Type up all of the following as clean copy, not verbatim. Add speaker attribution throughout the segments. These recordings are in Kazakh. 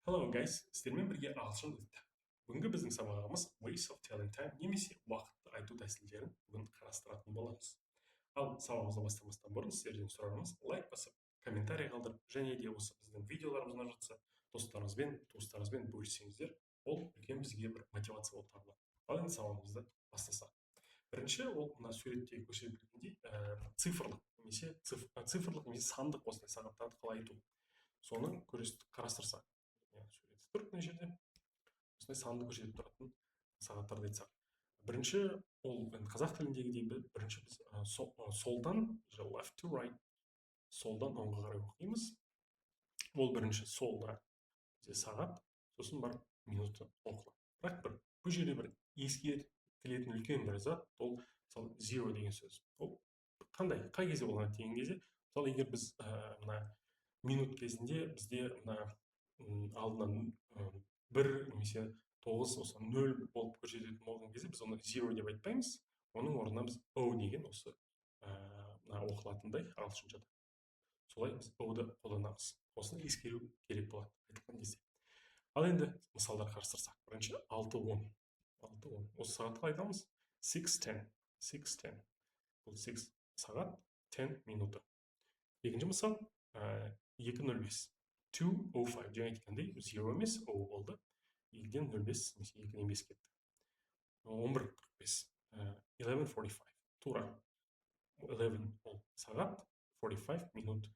Speaker 1: Hello guys, сіздермен бірге ағылшын тілі. Бүгінгі біздің сабағымыз ways of telling time немесе уақытты айту тәсілдерін бүгін қарастыратын боламыз. Ал сабағымызды бастамастан бұрын сіздерден сұрағымыз лайк басып, комментарий қалдырып, және де осы біздің видеоларымыз ұнап жатса, достарыңызбен, туыстарыңызбен бөліссеңіздер, ол үлкен бізге бір мотивация болып табылады. Ал енді сабағымызды бастасақ. Бірінші ол мына суретте көрсетілгендей цифрлық немесе сандық осындай сағаттарды қалай айту. Соны қарастырсақ. Суреті тұр мына жерде. Осындай санды көрсетіп тұратын сағаттарды айтсақ. Бірінші ол қазақ тіліндегідей бірінші біз солдан left to right, солдан оңға қарай оқимыз. Ол бірінші солда сағат, сосын барып минуты оқылады. Бірақ бұл жерде бір ескерілетін үлкен бір зат, ол мысалы zero деген сөз. Ол қай кезде болған деген кезде, мысалы егер біз мына минут кезінде бізде мына алдынан бір немесе 9 осы 0 болып көрсететін болған кезде біз оны zero деп айтпаймыз, оның орнына біз o деген осы оқылатындай ағылшыншада. Солай біз o-ды қолданамыз. Осыны ескеру керек болады айтылған кезде. Ал енді мысалдар қарастырсақ. Бірінші 6:10. Осы сағатқа айтамыз 6:10. Бұл 6 сағат 10 минуты. Екінші мысал 2:05. 2:05. Жаңа айтқандай 0 емес, o болды. 2-ден 0:05 немесе 2-ден 5 кетті. 11:45. 11:45. Тура 11 ол сағат, 45 минут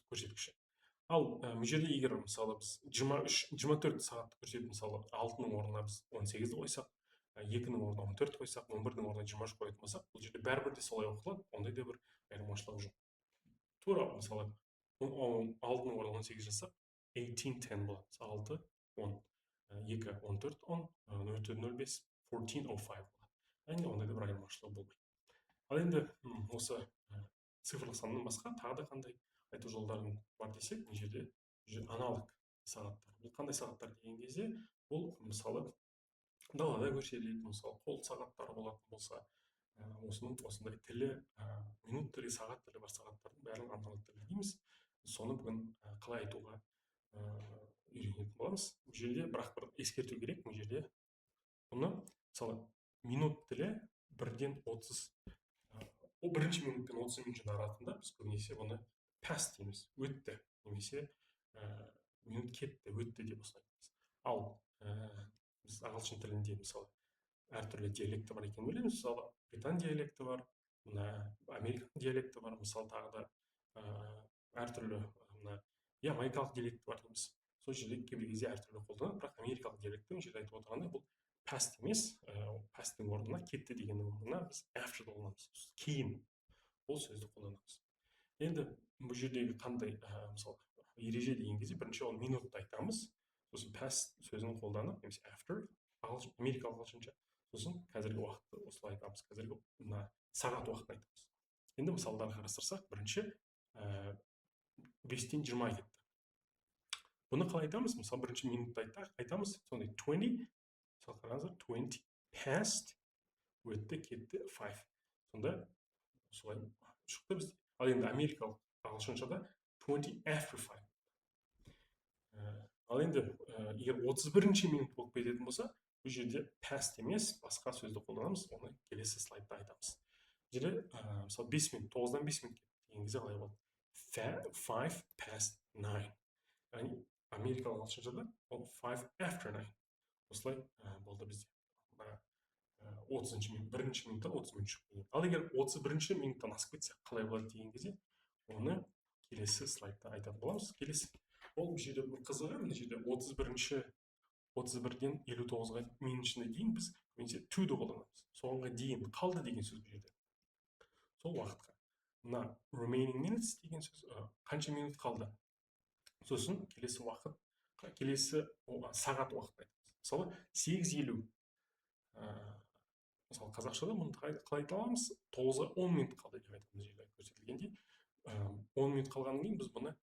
Speaker 1: көрсеткіші. Ал бұл жерде егер мысалы біз 24 сағатты көрсетіп, мысалы 6-ның орнына біз 18-ді қойсақ, 2-ның орнына 14 қойсақ, 11-дің орнына 23 қоятын болсақ, бұл жерде бәрібір де солай оқылады, ондай да бір айырмашылығы жоқ. Тура мысалы 6-ның орнына 18 жасақ, 18:10 болады. 6:10, 2:14:10, 0:05, 14:05 болады. Яғни ондай да бір айырмашылығы болмайды. Ал енді осы цифрлық саннан басқа тағы да қандай айту жолдарын бар десек, бұл жерде аналог сағаттар. Бұл қандай сағаттар деген кезде, бұл мысалы далада көрсетілетін, мысалы қол сағаттары болатын болса, осындай тілі, минут тілі, сағат тілі бар сағаттардың бәрін аналог тілі дейміз. Соны бүгін қалай айтуға үйренетін боламыз. Бұл жерде бірақ бір ескерту керек, бұл жерде бұны мысалы минут тілі 1-ден 30, бірінші минут пен 30 минуттың арасында біз көбінесе бұны past дейміз, өтті, немесе минут кетті, өтті деп осылай айтамыз. Ал біз ағылшын тілінде мысалы әртүрлі диалекті бар екенін білеміз. Мысалы британ диалекті бар, американ диалекті бар, мысалы тағы да әртүрлі ямайкалық диалекті бар дейміз. Сол жерде кейбір кезде әртүрлі қолданады, бірақ америкалық диалекті жерде айтып отырғандай бұл past емес, past-тің орнына, кетті дегеннің орнына біз after қолданамыз, кейін бұл сөзді қолданамыз. Енді бұл жердегі қандай мысалы ереже деген кезде бірінші ол минутты айтамыз, сосын past сөзін қолданып, немесе after, америкалық ағылшынша, сосын қазіргі уақытты осылай айтамыз, қазіргі сағат уақытын айтамыз. Енді мысалдар қарастырсақ, бірінші 5-тен 20 кетті. Бұны қалай айтамыз? Мысалы бірінші минутты айтамыз, сондай 20, мысалы қараңыздар, 20 past, өтті, кетті, 5. Сонда солай шықты бізде. Ал енді америкалық ағылшыншада 20 after 5. Ал енді егер 31-ші минут болып кететін болса, бұл жерде past емес, басқа сөзді қолданамыз, оны келесі слайдта айтамыз. Жерде мысалы 5 минут, 9-дан 5 минут деген кезде қалай болды? 5 past 9. Яғни америкалық ағылшыншада ол 5 after 9. Осылай болды бізде. 30-ші минут, бірінші минуттан 30 минут шықты. Ал егер 31-ші минуттан асып кетсе, қалай болады деген кезде, оны келесі слайдта айтатын боламыз. Келесі. Ол бұл жерде бір қызығы, мына жерде 31-ден 59-ға минутшына дейін біз to-ды қолданамыз. Соңға дейін қалды деген сөз бұл жерде. Сол уақытқа. Мына remaining minutes деген сөз, қанша минут қалды. Сосын келесі уақыт, келесі сағат уақытын айтамыз. Мысалы 8:50. Мысалы қазақшада мұны қалай айта аламыз? 9-ға 10 минут қалды деп айтамыз, жерде көрсетілгендей. 10 минут қалғаннан кейін біз бұны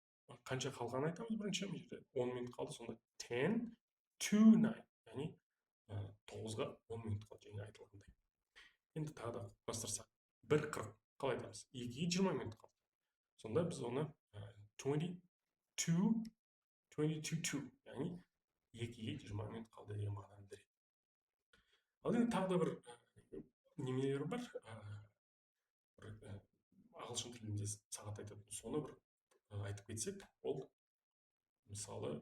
Speaker 1: қанша қалғанын айтамыз бірінші, жерде 10 минут қалды, сонда 10 to 9, яғни 9-ға 10 минут қалды, жаңа айтылғандай. Енді тағы да бастырсақ, 1:40 қалай айтамыз? 2-ге 20 минут қалды. Сонда біз оны 20 to 22 to, яғни 2-ге 20 минут қалды деген мағынаны білдіреді. Ал енді тағы да бір немелер бар, бір ағылшын тілінде сағат айтатын, соны бір айтып кетсек, ол мысалы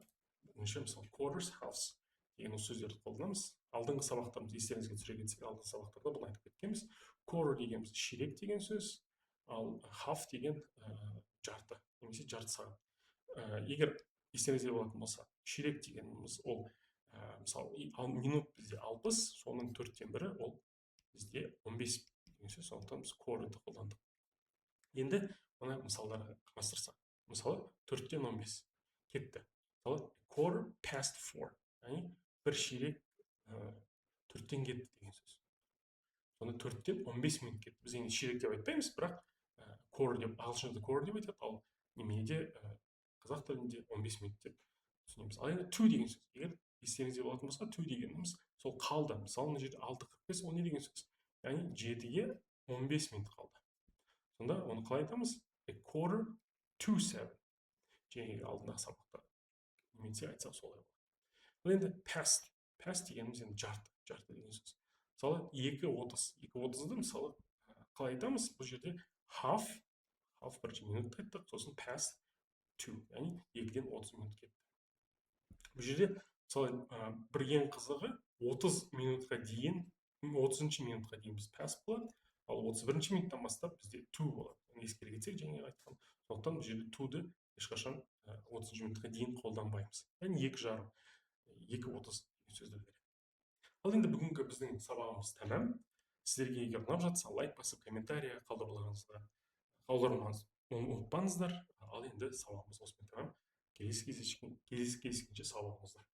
Speaker 1: quarters, halves деген осы сөздерді қолданамыз. Алдыңғы сабақтарымыз естеріңізге түсіре кетсек, алдыңғы сабақтарда бұны айтып кеткенбіз. Quarter дегеніміз ширек деген сөз, ал half деген жарты немесе жарты сағат. Егер естеріңізде болатын болса, ширек дегеніміз ол мысалы минут бізде 60, соның 1/4 ол бізде 15 деген сөз, сондықтан біз quarterді қолдандық. Енді мына мысалдарға қарастырсақ, мысалы 4/15 кетті. Мысалы quarter past 4, яғни бір ширек 4-тен кетті деген сөз. Соны 4-тен 15 минут кетті. Біз енді ширек деп айтпаймыз, бірақ quarter деп, ағылшында quarter деп айтады, ал немеде қазақ тілінде 15 минут деп түсінеміз. Ал енді to деген сөз, егер естеріңізде болатын болса, to дегеніміз сол қалды. Мысалы мына жерде 6:45, ол не деген сөз? Яғни 7-ге 15 минут қалды. Сонда оны қалай айтамыз? A quarter to 7. Және алдындағы сабақта немесе айтсақ солай болады. Бұл енді past дегеніміз енді жарты деген сөз. Мысалы 2:30-ды мысалы қалай айтамыз? Бұл жерде half бірінші минут айттық, сосын past 2, яғни 2-ден 30 минут кетті. Бұл жерде мысалы бір ең қызығы 30 минутқа дейін, 30-шы минутқа дейін біз past болады, ал 31-шы минуттан бастап бізде to болады. Ескере кетсек, жаңа айтқан. Сондықтан бұл жерде to-ды ешқашан 30-шы минутқа дейін қолданбаймыз. Яғни 2:30, 2:30 деген сөзді береді. Ал енді бүгінгі біздің сабағымыз тәмам. Сіздерге егер ұнап жатса, лайк басып, комментария қалдыруларыңызды ұмытпаңыздар. Ал енді сабағымыз осымен тәмам. Келесі кездескенше сау болыңыздар.